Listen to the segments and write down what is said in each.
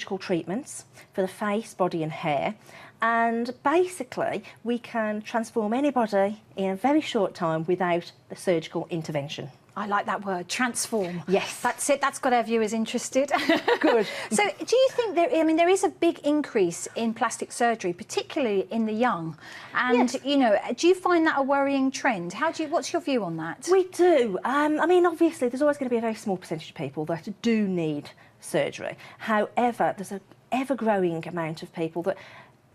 non-surgical treatments for the face, body and hair. And basically, we can transform anybody in a very short time without the surgical intervention. I like that word, transform. Yes. That's it, that's got our viewers interested. Good. So do you think there is a big increase in plastic surgery, particularly in the young? And, yes. you know, do you find that a worrying trend? What's your view on that? We do. I mean, obviously, there's always going to be a very small percentage of people that do need surgery. However, there's an ever-growing amount of people that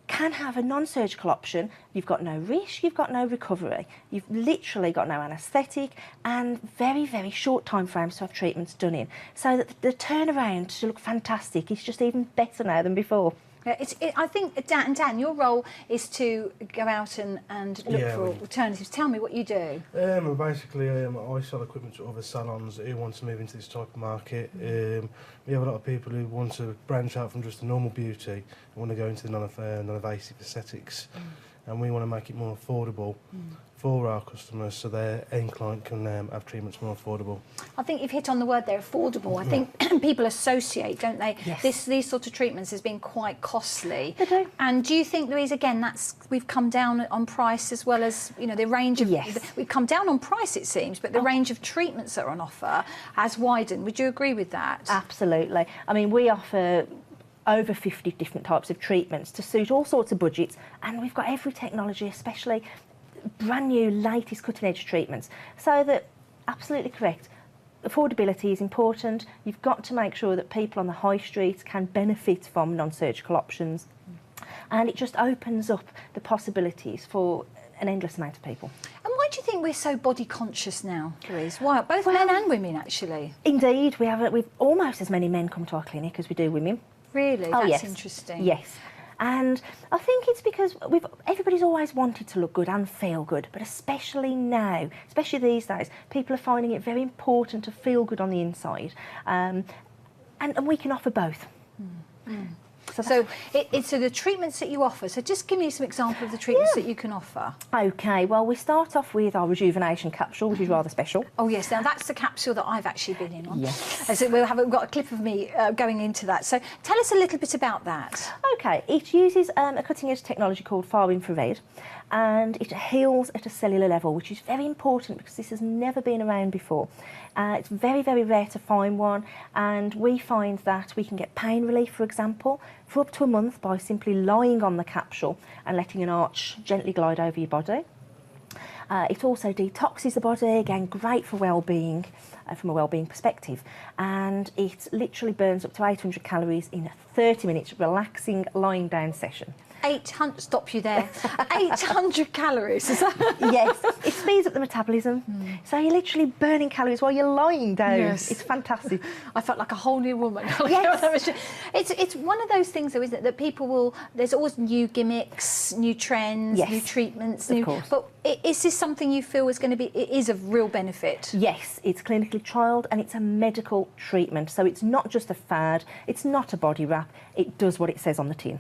can have a non-surgical option. You've got no risk, you've got no recovery, you've literally got no anaesthetic and very, very short time frames to have treatments done in. So that the turnaround to look fantastic is just even better now than before. I think, Dan, your role is to go out and look for alternatives. Tell me what you do. Basically, I sell equipment to other salons who want to move into this type of market. We have a lot of people who want to branch out from just the normal beauty and want to go into the non-invasive aesthetics. And we want to make it more affordable for our customers so their end client can have treatments more affordable. I think you've hit on the word there, affordable. I think people associate, don't they, yes. these sort of treatments as being quite costly. They do. And do you think, Louise, again, we've come down on price as well as, you know, the range of... Yes. We've come down on price, it seems, but the range of treatments that are on offer has widened. Would you agree with that? Absolutely. I mean, we offer over 50 different types of treatments to suit all sorts of budgets, and we've got every technology, especially brand new latest cutting edge treatments, so that, absolutely correct, affordability is important. You've got to make sure that people on the high street can benefit from non-surgical options, and it just opens up the possibilities for an endless amount of people. And why do you think we're so body conscious now, Louise? Why? Both men and women, actually. Indeed, we've almost as many men come to our clinic as we do women. Really? Oh, That's yes. interesting. Yes. And I think it's because everybody's always wanted to look good and feel good, but especially now, especially these days, people are finding it very important to feel good on the inside. And we can offer both. So the treatments that you offer, so just give me some example of the treatments that you can offer. OK, well, we start off with our rejuvenation capsule, which is rather special. Oh, yes, now that's the capsule that I've actually been in on. Yes. So we've got a clip of me going into that. So tell us a little bit about that. OK, it uses a cutting-edge technology called far infrared, and it heals at a cellular level, which is very important because this has never been around before. It's very, very rare to find one, and we find that we can get pain relief, for example, for up to a month by simply lying on the capsule and letting an arch gently glide over your body. It also detoxes the body, again, great for well-being, from a well-being perspective. And it literally burns up to 800 calories in a 30-minute relaxing lying down session. 800, stop you there. 800 calories, is that? Yes, it speeds up the metabolism. So you're literally burning calories while you're lying down. Yes. It's fantastic. I felt like a whole new woman. Yes. It's one of those things, though, isn't it, that people will... There's always new gimmicks, new trends, yes, new treatments. of course. But is this something you feel is going to be... It is of real benefit? Yes, it's clinically trialled and it's a medical treatment. So it's not just a fad, it's not a body wrap, it does what it says on the tin.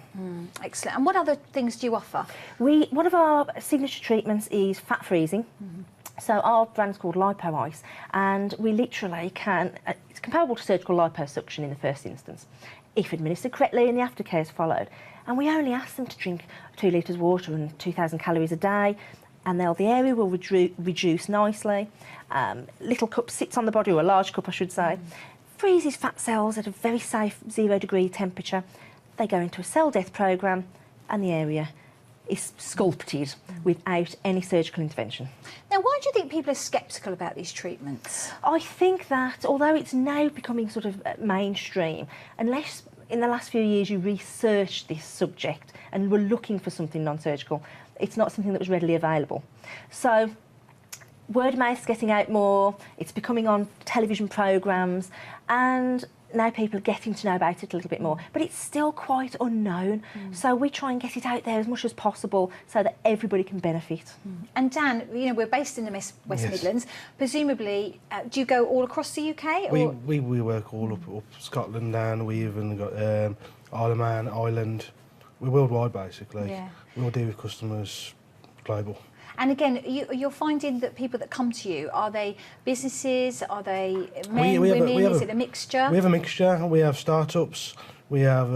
Excellent. And what other things do you offer? One of our signature treatments is fat freezing. So our brand's called Lipo Ice, and we literally can... it's comparable to surgical liposuction in the first instance, if administered correctly and the aftercare is followed. And we only ask them to drink 2 litres of water and 2,000 calories a day, and the area will reduce nicely. Little cup sits on the body, or a large cup I should say, freezes fat cells at a very safe 0-degree temperature. They go into a cell death programme and the area is sculpted without any surgical intervention. Now, why do you think people are sceptical about these treatments? I think that although it's now becoming sort of mainstream, unless in the last few years you researched this subject and were looking for something non-surgical, it's not something that was readily available. So word of mouth's getting out more, it's becoming on television programmes, and now people are getting to know about it a little bit more, but it's still quite unknown. So we try and get it out there as much as possible so that everybody can benefit. And Dan, you know, we're based in the West Midlands. Presumably, do you go all across the UK? Or? We work all up Scotland, and we even got Isle of Man, Ireland. We're worldwide, basically. Yeah. We'll deal with customers global. And again, you're finding that people that come to you, are they businesses, are they men, women, is it a mixture? We have a mixture. We have start-ups, We have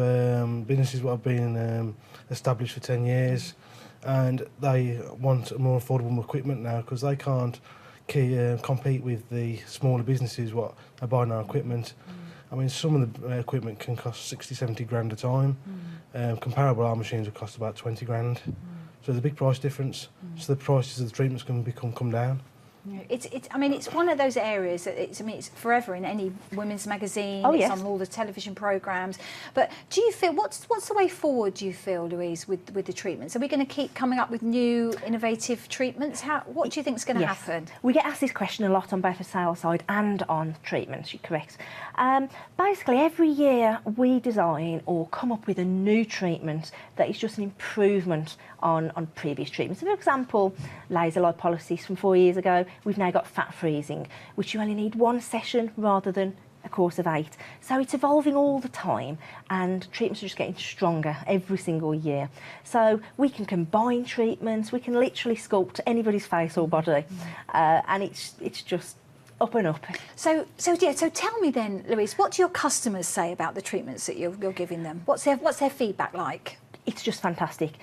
businesses that have been established for 10 years, and they want more affordable equipment now because they can't compete with the smaller businesses what are buying our equipment. I mean, some of the equipment can cost 60, 70 grand a time. Comparable our machines will cost about 20 grand. So there's a big price difference. So the prices of the treatments can come down. Yeah, I mean, it's one of those areas that it's forever in any women's magazine. Oh, it's yes. on all the television programmes. But do you feel what's the way forward? Do you feel, Louise, with the treatments? Are we going to keep coming up with new innovative treatments? What do you think is going to happen? We get asked this question a lot on both the sales side and on treatments. You're correct. Basically, every year we design or come up with a new treatment that is just an improvement on previous treatments. So for example, laser lipolysis from 4 years ago, we've now got fat freezing, which you only need one session rather than a course of 8. So it's evolving all the time, and treatments are just getting stronger every single year. So we can combine treatments, we can literally sculpt anybody's face or body, and it's just up and up. So tell me then, Louise, what do your customers say about the treatments that you're giving them? What's their feedback like? It's just fantastic.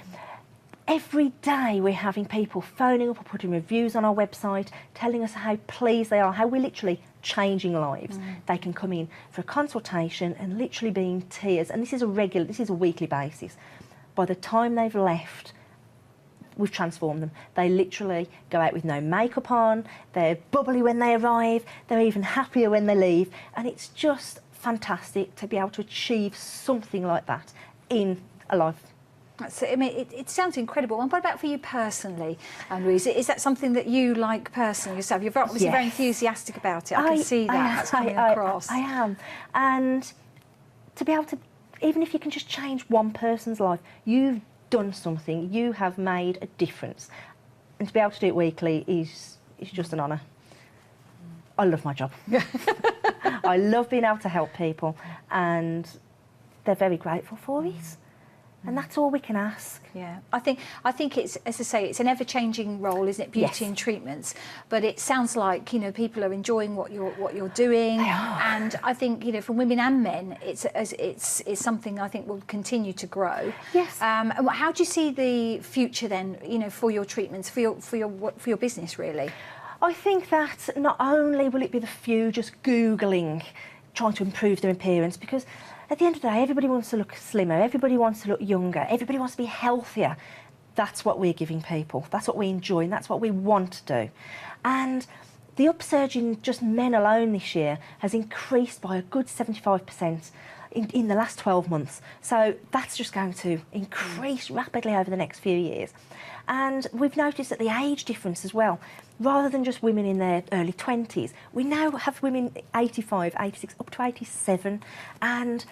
Every day we're having people phoning up or putting reviews on our website, telling us how pleased they are, how we're literally changing lives. They can come in for a consultation and literally be in tears, and this is a weekly basis. By the time they've left, we've transformed them. They literally go out with no makeup on, they're bubbly when they arrive, they're even happier when they leave, and it's just fantastic to be able to achieve something like that in a life. I mean, it sounds incredible. And what about for you personally, Louise? Is that something that you like personally yourself? You're obviously very enthusiastic about it. I can see that. That's coming across. I am. And to be able to, even if you can just change one person's life, you've done something. You have made a difference. And to be able to do it weekly is just an honour. I love my job. I love being able to help people, and they're very grateful for it. And that's all we can ask. Yeah, I think it's, as I say, it's an ever-changing role, isn't it? Beauty and treatments. But it sounds like people are enjoying what you're doing. They are. And I think for women and men, it's something I think will continue to grow. Yes. How do you see the future then? For your treatments, for your business, really. I think that not only will it be the few just Googling, trying to improve their appearance, because at the end of the day, everybody wants to look slimmer, everybody wants to look younger, everybody wants to be healthier. That's what we're giving people. That's what we enjoy, and that's what we want to do. And the upsurge in just men alone this year has increased by a good 75% in the last 12 months. So that's just going to increase rapidly over the next few years. And we've noticed that the age difference as well, rather than just women in their early 20s, we now have women 85, 86, up to 87, and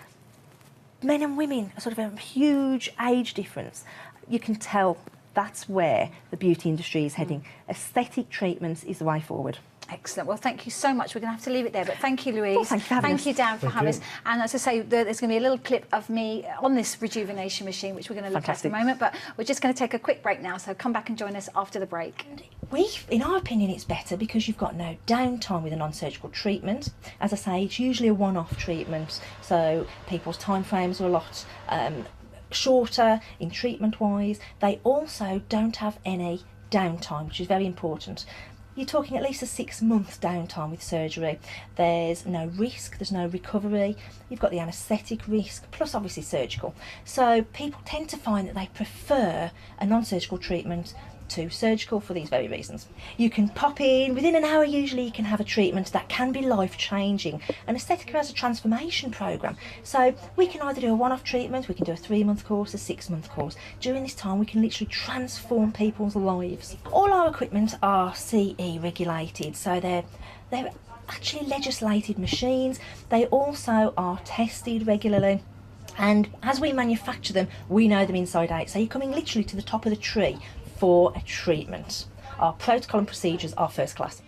men and women are sort of a huge age difference. You can tell that's where the beauty industry is heading. Aesthetic treatments is the way forward. Excellent. Well, thank you so much. We're going to have to leave it there, but thank you, Louise. Oh, thank you for having us. Thank you, Dan, for having us. And as I say, there's going to be a little clip of me on this rejuvenation machine, which we're going to look at in a moment, but we're just going to take a quick break now, so come back and join us after the break. In our opinion, it's better because you've got no downtime with a non-surgical treatment. As I say, it's usually a one-off treatment, so people's timeframes are a lot shorter in treatment-wise. They also don't have any downtime, which is very important. You're talking at least a 6-month downtime with surgery. There's no risk, there's no recovery. You've got the anaesthetic risk, plus obviously surgical. So people tend to find that they prefer a non-surgical treatment to surgical for these very reasons. You can pop in, within an hour usually you can have a treatment that can be life-changing. And Aesthetica has a transformation programme. So we can either do a one-off treatment, we can do a 3-month course, a 6-month course. During this time we can literally transform people's lives. All our equipment are CE regulated, so they're actually legislated machines. They also are tested regularly. And as we manufacture them, we know them inside out. So you're coming literally to the top of the tree for a treatment. Our protocol and procedures are first class.